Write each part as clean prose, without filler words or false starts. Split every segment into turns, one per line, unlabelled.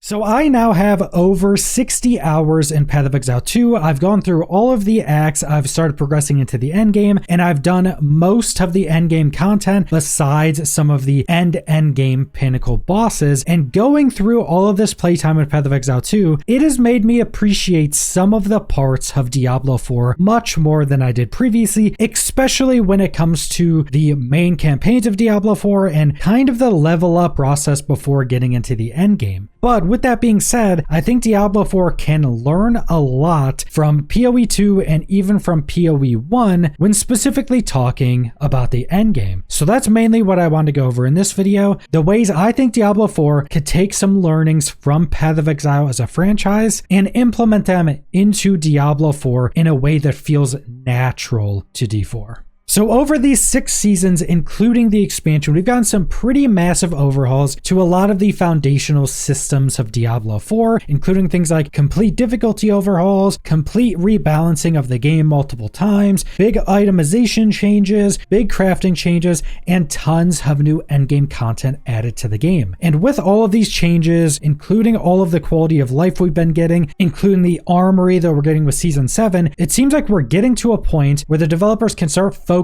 So I now have over 60 hours in Path of Exile 2. I've gone through all of the acts, I've started progressing into the endgame, and I've done most of the endgame content besides some of the endgame pinnacle bosses. And going through all of this playtime in Path of Exile 2, it has made me appreciate some of the parts of Diablo 4 much more than I did previously, especially when it comes to the main campaigns of Diablo 4 and kind of the level up process before getting into the endgame. But with that being said, I think Diablo 4 can learn a lot from PoE 2 and even from PoE 1 when specifically talking about the endgame. So that's mainly what I want to go over in this video, the ways I think Diablo 4 could take some learnings from Path of Exile as a franchise and implement them into Diablo 4 in a way that feels natural to D4. So over these 6 seasons, including the expansion, we've gotten some pretty massive overhauls to a lot of the foundational systems of Diablo 4, including things like complete difficulty overhauls, complete rebalancing of the game multiple times, big itemization changes, big crafting changes, and tons of new endgame content added to the game. And with all of these changes, including all of the quality of life we've been getting, including the armory that we're getting with Season 7, it seems like we're getting to a point where the developers can start focusing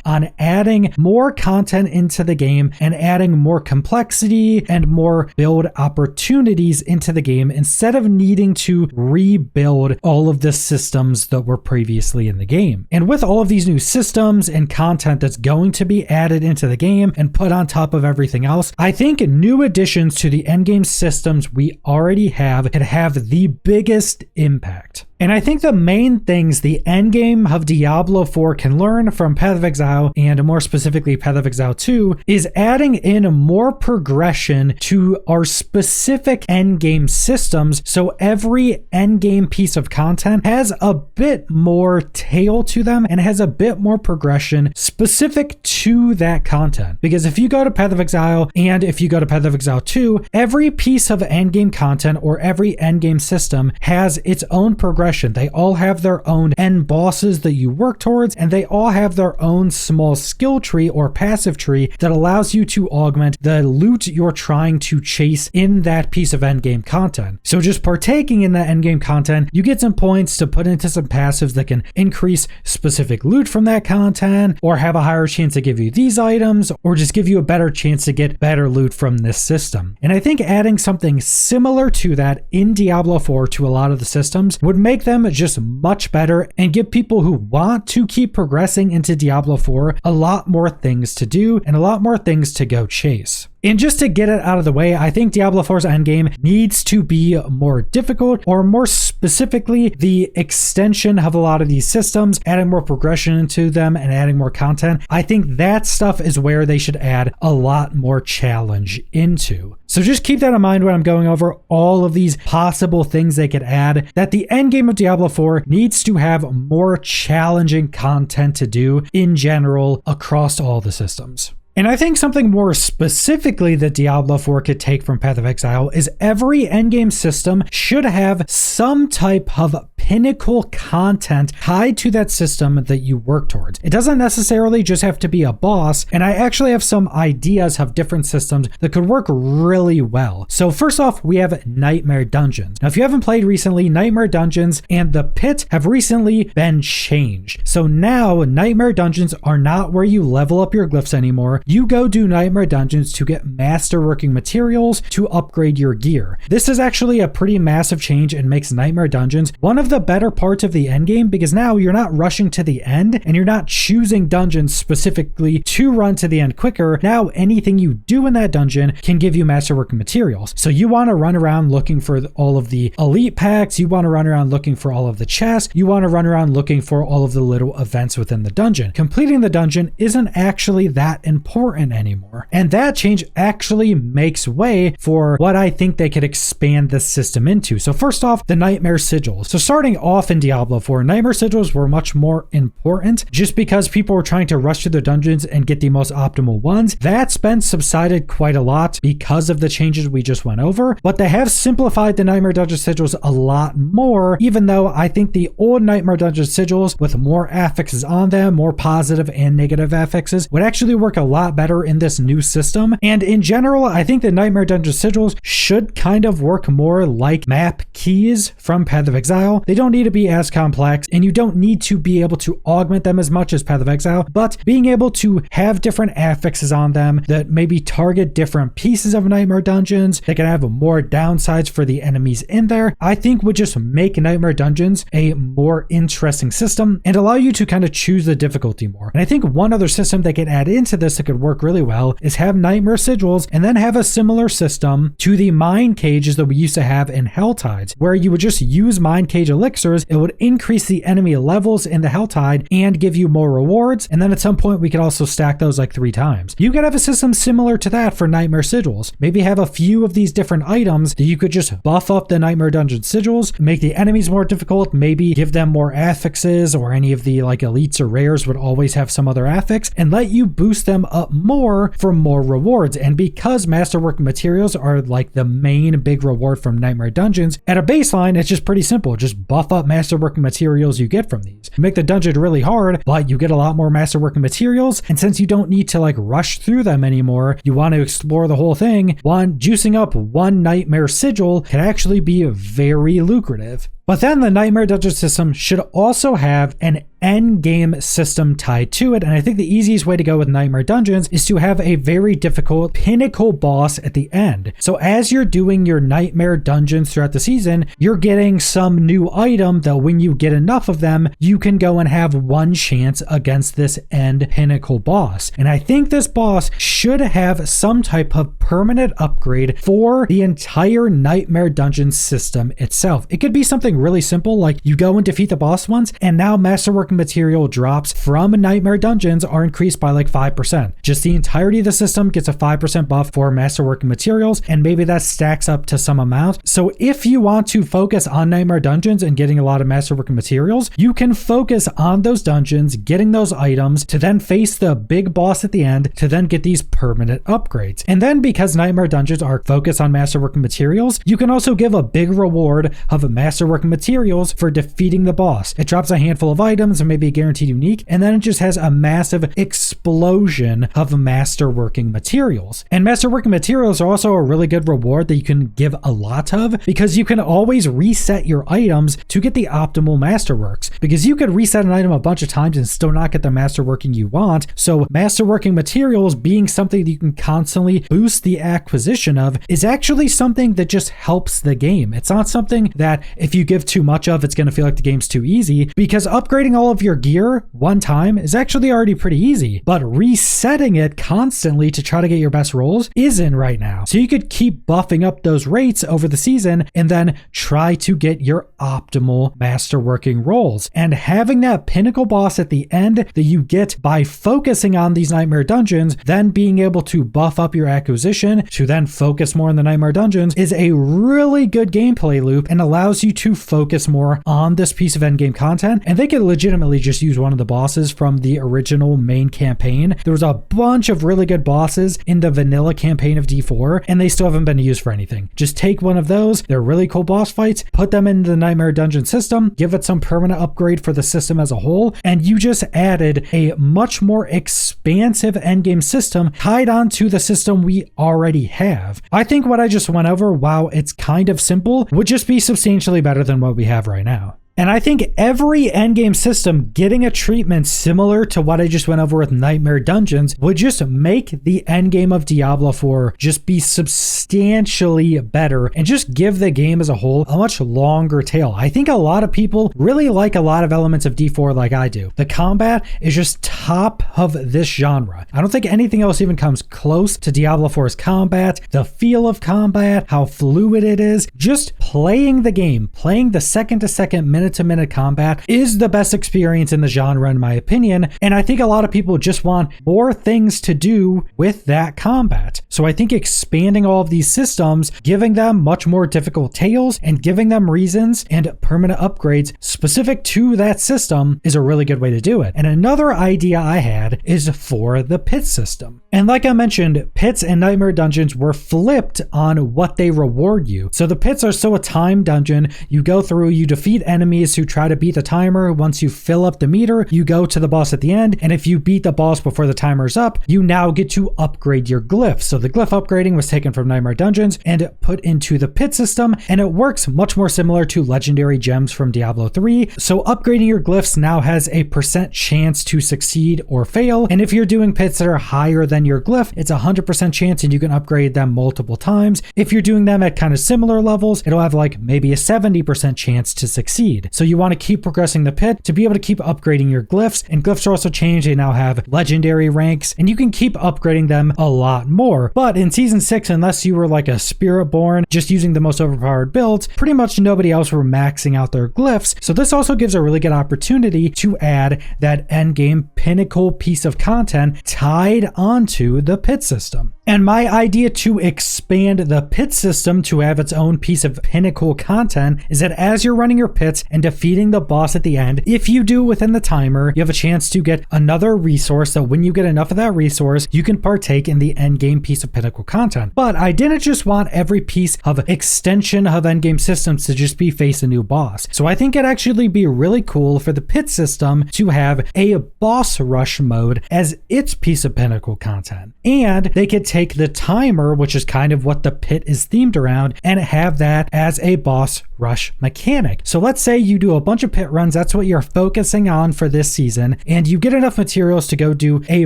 on adding more content into the game and adding more complexity and more build opportunities into the game instead of needing to rebuild all of the systems that were previously in the game. And with all of these new systems and content that's going to be added into the game and put on top of everything else, I think new additions to the endgame systems we already have could have the biggest impact. And I think the main things the endgame of Diablo 4 can learn from Path of Exile, and more specifically Path of Exile 2, is adding in more progression to our specific endgame systems, so every endgame piece of content has a bit more tail to them and has a bit more progression specific to that content. Because if you go to Path of Exile and if you go to Path of Exile 2, every piece of endgame content or every endgame system has its own progression. They all have their own end bosses that you work towards, and they all have their own small skill tree or passive tree that allows you to augment the loot you're trying to chase in that piece of endgame content. So just partaking in that endgame content, you get some points to put into some passives that can increase specific loot from that content, or have a higher chance to give you these items, or just give you a better chance to get better loot from this system. And I think adding something similar to that in Diablo 4 to a lot of the systems would make them just much better and give people who want to keep progressing into Diablo 4 a lot more things to do and a lot more things to go chase. And just to get it out of the way, I think Diablo 4's endgame needs to be more difficult, or more specifically, the extension of a lot of these systems, adding more progression into them and adding more content. I think that stuff is where they should add a lot more challenge into. So just keep that in mind when I'm going over all of these possible things they could add, that the endgame of Diablo 4 needs to have more challenging content to do in general across all the systems. And I think something more specifically that Diablo 4 could take from Path of Exile is every endgame system should have some type of pinnacle content tied to that system that you work towards. It doesn't necessarily just have to be a boss, and I actually have some ideas of different systems that could work really well. So first off, we have Nightmare Dungeons. Now, if you haven't played recently, Nightmare Dungeons and the Pit have recently been changed. So now Nightmare Dungeons are not where you level up your glyphs anymore. You go do Nightmare Dungeons to get masterworking materials to upgrade your gear. This is actually a pretty massive change and makes Nightmare Dungeons one of the better parts of the endgame, because now you're not rushing to the end and you're not choosing dungeons specifically to run to the end quicker. Now anything you do in that dungeon can give you masterworking materials. So you want to run around looking for all of the elite packs, you want to run around looking for all of the chests, you want to run around looking for all of the little events within the dungeon. Completing the dungeon isn't actually that important anymore. And that change actually makes way for what I think they could expand this system into. So first off, the Nightmare Sigils. So starting off in Diablo 4, Nightmare Sigils were much more important just because people were trying to rush to their dungeons and get the most optimal ones. That's been subsided quite a lot because of the changes we just went over, but they have simplified the Nightmare Dungeon Sigils a lot more, even though I think the old Nightmare Dungeon Sigils with more affixes on them, more positive and negative affixes, would actually work a lot lot better in this new system. And in general, I think the Nightmare Dungeon sigils should kind of work more like map keys from Path of Exile. They don't need to be as complex, and you don't need to be able to augment them as much as Path of Exile, but being able to have different affixes on them that maybe target different pieces of Nightmare Dungeons, they can have more downsides for the enemies in there, I think would just make Nightmare Dungeons a more interesting system and allow you to kind of choose the difficulty more. And I think one other system they could add into this that could work really well is have Nightmare Sigils and then have a similar system to the Mind Cages that we used to have in Helltides, where you would just use Mind Cage elixirs, it would increase the enemy levels in the Helltide and give you more rewards, and then at some point we could also stack those like 3 times. You could have a system similar to that for Nightmare Sigils. Maybe have a few of these different items that you could just buff up the Nightmare Dungeon Sigils, make the enemies more difficult, maybe give them more affixes, or any of the like elites or rares would always have some other affix, and let you boost them up more for more rewards. And because Masterwork materials are like the main big reward from Nightmare Dungeons, at a baseline it's just pretty simple. Just buff up Masterwork materials you get from these. You make the dungeon really hard, but you get a lot more Masterwork materials, and since you don't need to like rush through them anymore, you want to explore the whole thing, juicing up one Nightmare Sigil can actually be very lucrative. But then the Nightmare Dungeon system should also have an endgame system tied to it, and I think the easiest way to go with Nightmare Dungeons is to have a very difficult pinnacle boss at the end. So as you're doing your Nightmare Dungeons throughout the season, you're getting some new item that when you get enough of them, you can go and have one chance against this end pinnacle boss. And I think this boss should have some type of permanent upgrade for the entire Nightmare Dungeon system itself. It could be something really simple, like you go and defeat the boss once, and now Masterwork material drops from Nightmare Dungeons are increased by like 5%. Just the entirety of the system gets a 5% buff for Masterwork materials, and maybe that stacks up to some amount. So if you want to focus on Nightmare Dungeons and getting a lot of Masterwork materials, you can focus on those dungeons, getting those items to then face the big boss at the end to then get these permanent upgrades. And then because Nightmare Dungeons are focused on Masterwork materials, you can also give a big reward of Masterwork materials for defeating the boss. It drops a handful of items, or maybe a guaranteed unique, and then it just has a massive explosion of masterworking materials. And masterworking materials are also a really good reward that you can give a lot of, because you can always reset your items to get the optimal masterworks, because you could reset an item a bunch of times and still not get the masterworking you want. So masterworking materials being something that you can constantly boost the acquisition of is actually something that just helps the game. It's not something that if you give too much of, it's going to feel like the game's too easy, because upgrading all of your gear one time is actually already pretty easy, but resetting it constantly to try to get your best rolls isn't right now. So you could keep buffing up those rates over the season and then try to get your optimal masterworking rolls. And having that pinnacle boss at the end that you get by focusing on these Nightmare Dungeons, then being able to buff up your acquisition to then focus more on the Nightmare Dungeons, is a really good gameplay loop and allows you to focus more on this piece of endgame content. And they could legitimately just use one of the bosses from the original main campaign. There was a bunch of really good bosses in the vanilla campaign of D4, and they still haven't been used for anything. Just take one of those, they're really cool boss fights, put them into the Nightmare Dungeon system, give it some permanent upgrade for the system as a whole, and you just added a much more expansive endgame system tied onto the system we already have. I think what I just went over, while it's kind of simple, would just be substantially better than what we have right now. And I think every endgame system getting a treatment similar to what I just went over with Nightmare Dungeons would just make the endgame of Diablo 4 just be substantially better and just give the game as a whole a much longer tail. I think a lot of people really like a lot of elements of D4 like I do. The combat is just top of this genre. I don't think anything else even comes close to Diablo 4's combat, the feel of combat, how fluid it is. Just playing the game, playing the second to second, minute to minute combat is the best experience in the genre in my opinion, and I think a lot of people just want more things to do with that combat. So I think expanding all of these systems, giving them much more difficult tales, and giving them reasons and permanent upgrades specific to that system is a really good way to do it. And another idea I had is for the pit system. And like I mentioned, pits and Nightmare Dungeons were flipped on what they reward you. So the pits are still a time dungeon. You go through, you defeat enemies enemies who try to beat the timer. Once you fill up the meter, you go to the boss at the end, and if you beat the boss before the timer's up, you now get to upgrade your glyphs. So the glyph upgrading was taken from Nightmare Dungeons and put into the pit system, and it works much more similar to legendary gems from Diablo 3. So upgrading your glyphs now has a % chance to succeed or fail, and if you're doing pits that are higher than your glyph, it's 100% chance and you can upgrade them multiple times. If you're doing them at kind of similar levels, it'll have like maybe a 70% chance to succeed. So you want to keep progressing the pit to be able to keep upgrading your glyphs, and glyphs are also changed. They now have legendary ranks, and you can keep upgrading them a lot more. But in season 6, unless you were like a Spiritborn just using the most overpowered builds, pretty much nobody else were maxing out their glyphs. So this also gives a really good opportunity to add that endgame pinnacle piece of content tied onto the pit system. And my idea to expand the pit system to have its own piece of pinnacle content is that as you're running your pits and defeating the boss at the end, if you do within the timer, you have a chance to get another resource. So when you get enough of that resource, you can partake in the endgame piece of pinnacle content. But I didn't just want every piece of extension of endgame systems to just be face a new boss. So I think it'd actually be really cool for the pit system to have a boss rush mode as its piece of pinnacle content. And they could take the timer, which is kind of what the pit is themed around, and have that as a boss rush mechanic. So let's say you do a bunch of pit runs, that's what you're focusing on for this season, and you get enough materials to go do a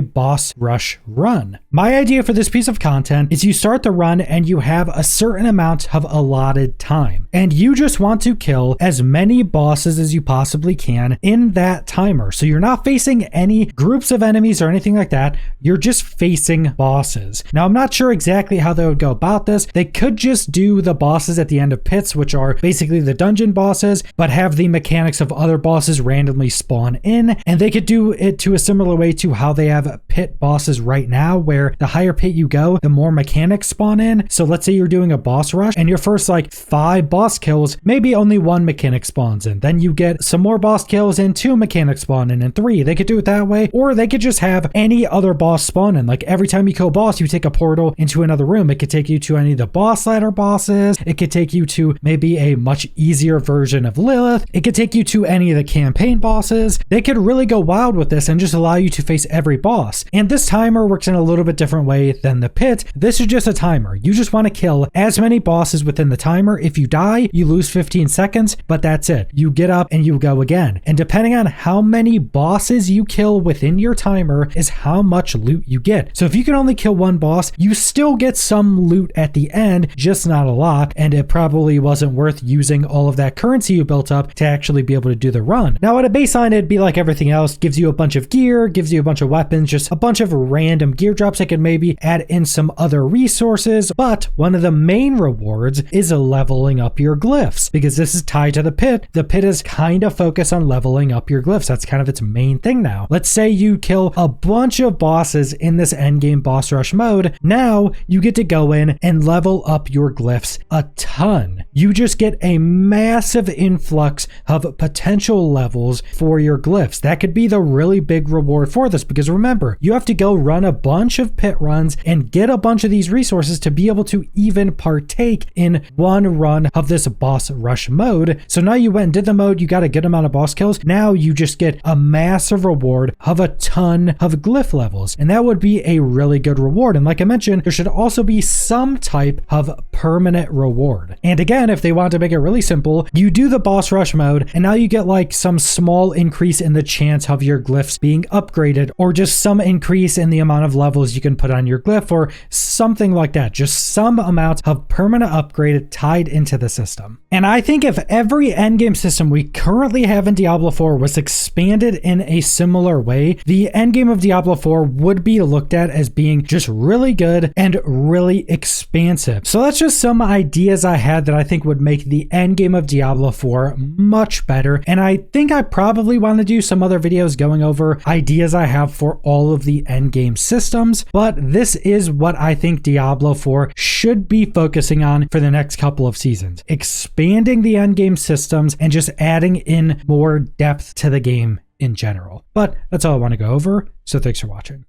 boss rush run. My idea for this piece of content is you start the run and you have a certain amount of allotted time, and you just want to kill as many bosses as you possibly can in that timer. So you're not facing any groups of enemies or anything like that, you're just facing bosses. Now I'm not sure exactly how they would go about this. They could just do the bosses at the end of pits, which are basically the dungeon bosses, but have the mechanics of other bosses randomly spawn in, and they could do it to a similar way to how they have pit bosses right now, where the higher pit you go, the more mechanics spawn in. So let's say you're doing a boss rush and your first like 5 boss kills, maybe only 1 mechanic spawns in. Then you get some more boss kills and 2 mechanics spawn in and 3. They could do it that way, or they could just have any other boss spawn in. Like every time you kill a boss, you take a portal into another room. It could take you to any of the boss ladder bosses. It could take you to maybe a much easier version of Lilith. It could take you to any of the campaign bosses. They could really go wild with this and just allow you to face every boss. And this timer works in a little bit different way than the pit. This is just a timer. You just want to kill as many bosses within the timer. If you die, you lose 15 seconds, but that's it. You get up and you go again. And depending on how many bosses you kill within your timer is how much loot you get. So if you can only kill 1 boss, you still get some loot at the end, just not a lot, and it probably wasn't worth using all of that currency you built up to actually be able to do the run. Now at a baseline, it'd be like everything else, gives you a bunch of gear, gives you a bunch of weapons, just a bunch of random gear drops that can maybe add in some other resources, but one of the main rewards is leveling up your glyphs, because this is tied to the pit. The pit is kind of focused on leveling up your glyphs. That's kind of its main thing now. Let's say you kill a bunch of bosses in this endgame boss rush mode. Now you get to go in and level up your glyphs a ton. You just get a massive influx of potential levels for your glyphs. That could be the really big reward for this, because remember, you have to go run a bunch of pit runs and get a bunch of these resources to be able to even partake in one run of this boss rush mode. So now you went and did the mode, you got a good amount of boss kills. Now you just get a massive reward of a ton of glyph levels, and that would be a really good reward. And like I mentioned, there should also be some type of permanent reward. And again, if they want to make it really simple, you do the boss rush mode and now you get like some small increase in the chance of your glyphs being upgraded, or just some increase in the amount of levels you can put on your glyph, or something like that. Just some amount of permanent upgrade tied into the system. And I think if every endgame system we currently have in Diablo 4 was expanded in a similar way, the endgame of Diablo 4 would be looked at as being just really good and really expansive. So that's just some ideas I had that I think would make the endgame of Diablo 4 much better. And I think I probably want to do some other videos going over ideas I have for all of the endgame systems, but this is what I think Diablo 4 should be focusing on for the next couple of seasons. Expanding the endgame systems and just adding in more depth to the game in general. But that's all I want to go over, so thanks for watching.